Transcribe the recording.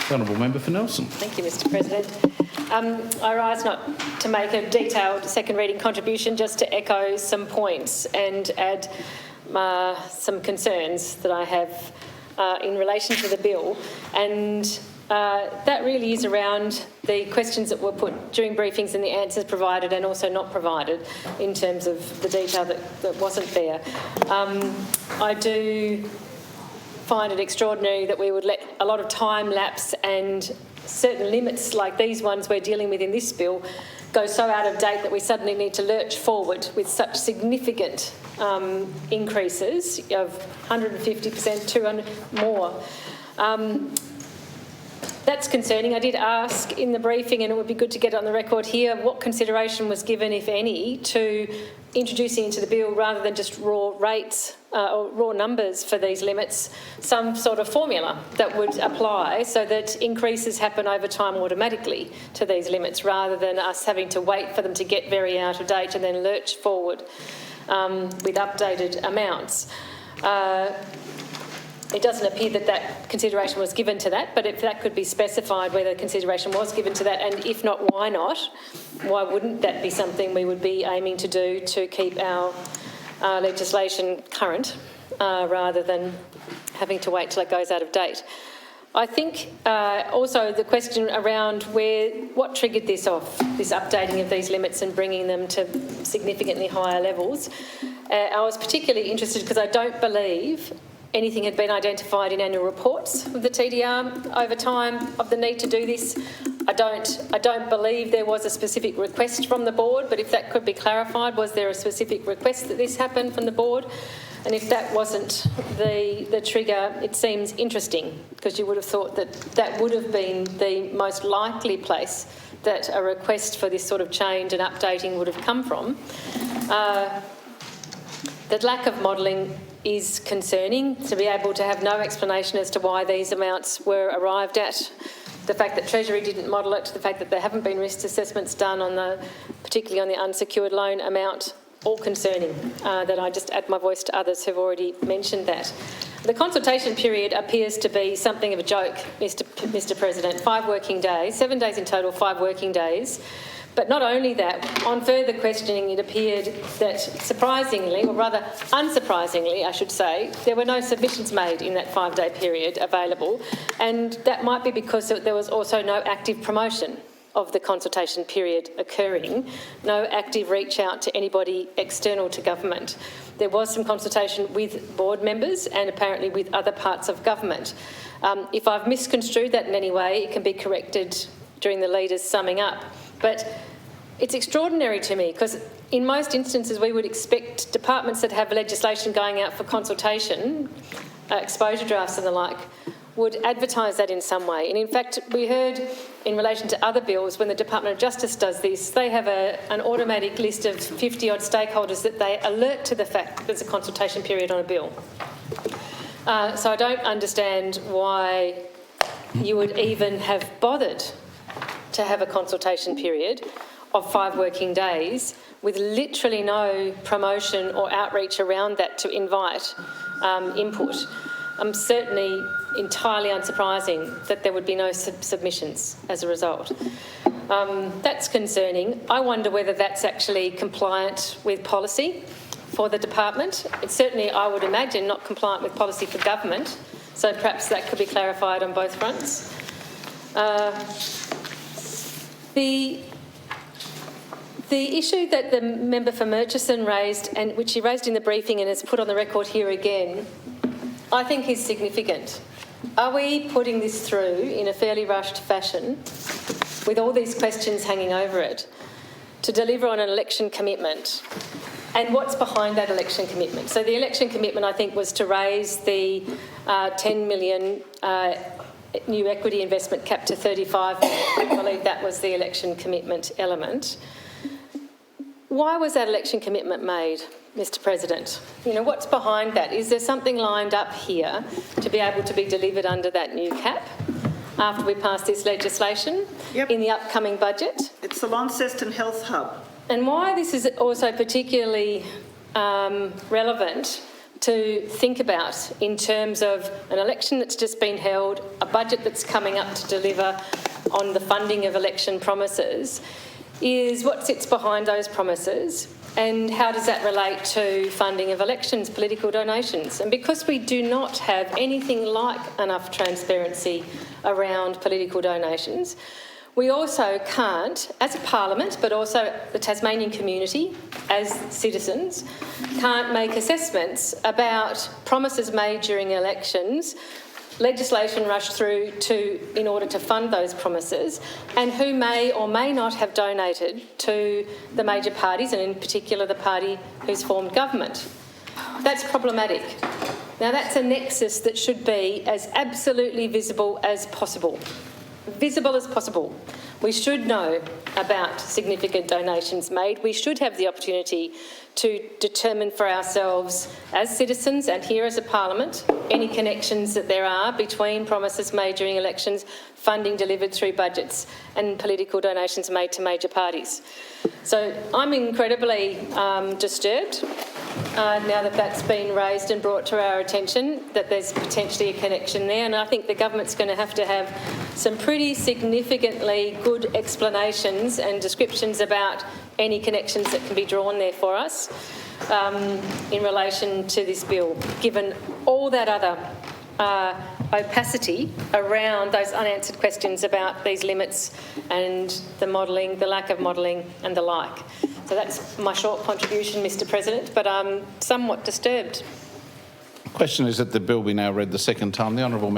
The Honourable Member for Nelson. Thank you, Mr President. I rise not to make a detailed second reading contribution, just to echo some points and add some concerns that I have in relation to the bill. And that really is around the questions that were put during briefings and the answers provided and also not provided in terms of the detail that wasn't there. I do find it extraordinary that we would let a lot of time lapse and certain limits like these ones we're dealing with in this bill go so out of date that we suddenly need to lurch forward with such significant increases of 150%, 200 more. That's concerning. I did ask in the briefing, and it would be good to get it on the record here, what consideration was given, if any, to introducing into the bill, rather than just raw rates or raw numbers for these limits, some sort of formula that would apply so that increases happen over time automatically to these limits, rather than us having to wait for them to get very out of date and then lurch forward with updated amounts. It doesn't appear that that consideration was given to that, but if that could be specified whether consideration was given to that, and if not, why not? Why wouldn't that be something we would be aiming to do to keep our legislation current rather than having to wait till it goes out of date? I think also the question around what triggered this off, this updating of these limits and bringing them to significantly higher levels. I was particularly interested because I don't believe anything had been identified in annual reports of the TDR over time of the need to do this. I don't believe there was a specific request from the board, but if that could be clarified, was there a specific request that this happened from the board? And if that wasn't the trigger, it seems interesting, because you would have thought that that would have been the most likely place that a request for this sort of change and updating would have come from. The lack of modelling is concerning, to be able to have no explanation as to why these amounts were arrived at. The fact that Treasury didn't model it, the fact that there haven't been risk assessments done on particularly on the unsecured loan amount, all concerning, that I just add my voice to others who've already mentioned that. The consultation period appears to be something of a joke, Mr President. 5 working days, 7 days in total, 5 working days. But not only that, on further questioning, it appeared that surprisingly, or rather unsurprisingly, I should say, there were no submissions made in that 5-day period available, and that might be because there was also no active promotion of the consultation period occurring, no active reach out to anybody external to government. There was some consultation with board members and apparently with other parts of government. If I've misconstrued that in any way, it can be corrected during the leader's summing up. But it's extraordinary to me, because in most instances we would expect departments that have legislation going out for consultation, exposure drafts and the like, would advertise that in some way. And in fact, we heard in relation to other bills, when the Department of Justice does this, they have an automatic list of 50-odd stakeholders that they alert to the fact that there's a consultation period on a bill. So I don't understand why you would even have bothered to have a consultation period of 5 working days with literally no promotion or outreach around that to invite input. Certainly entirely unsurprising that there would be no submissions as a result. That's concerning. I wonder whether that's actually compliant with policy for the department. It's certainly, I would imagine, not compliant with policy for government, so perhaps that could be clarified on both fronts. The issue that the member for Murchison raised, and which he raised in the briefing and has put on the record here again, I think is significant. Are we putting this through in a fairly rushed fashion, with all these questions hanging over it, to deliver on an election commitment? And what's behind that election commitment? So the election commitment, I think, was to raise the 10 million new equity investment cap to 35 million. I believe that was the election commitment element. Why was that election commitment made, Mr President? You know, what's behind that? Is there something lined up here to be able to be delivered under that new cap after we pass this legislation in the upcoming budget? It's the Launceston Health Hub. And why this is also particularly relevant, to think about in terms of an election that's just been held, a budget that's coming up to deliver on the funding of election promises, is what sits behind those promises and how does that relate to funding of elections, political donations. And because we do not have anything like enough transparency around political donations, we also can't, as a parliament, but also the Tasmanian community, as citizens, can't make assessments about promises made during elections, legislation rushed through in order to fund those promises, and who may or may not have donated to the major parties, and in particular the party who's formed government. That's problematic. Now, that's a nexus that should be as absolutely visible as possible. Visible as possible. We should know about significant donations made. We should have the opportunity to determine for ourselves as citizens and here as a parliament any connections that there are between promises made during elections, funding delivered through budgets and political donations made to major parties. So I'm incredibly disturbed now that that's been raised and brought to our attention, that there's potentially a connection there, and I think the government's going to have some pretty significantly good explanations and descriptions about any connections that can be drawn there for us in relation to this bill, given all that other opacity around those unanswered questions about these limits and the modelling, the lack of modelling and the like. So that's my short contribution, Mr President, but I'm somewhat disturbed. The question is that the bill be now read the second time. The honourable member.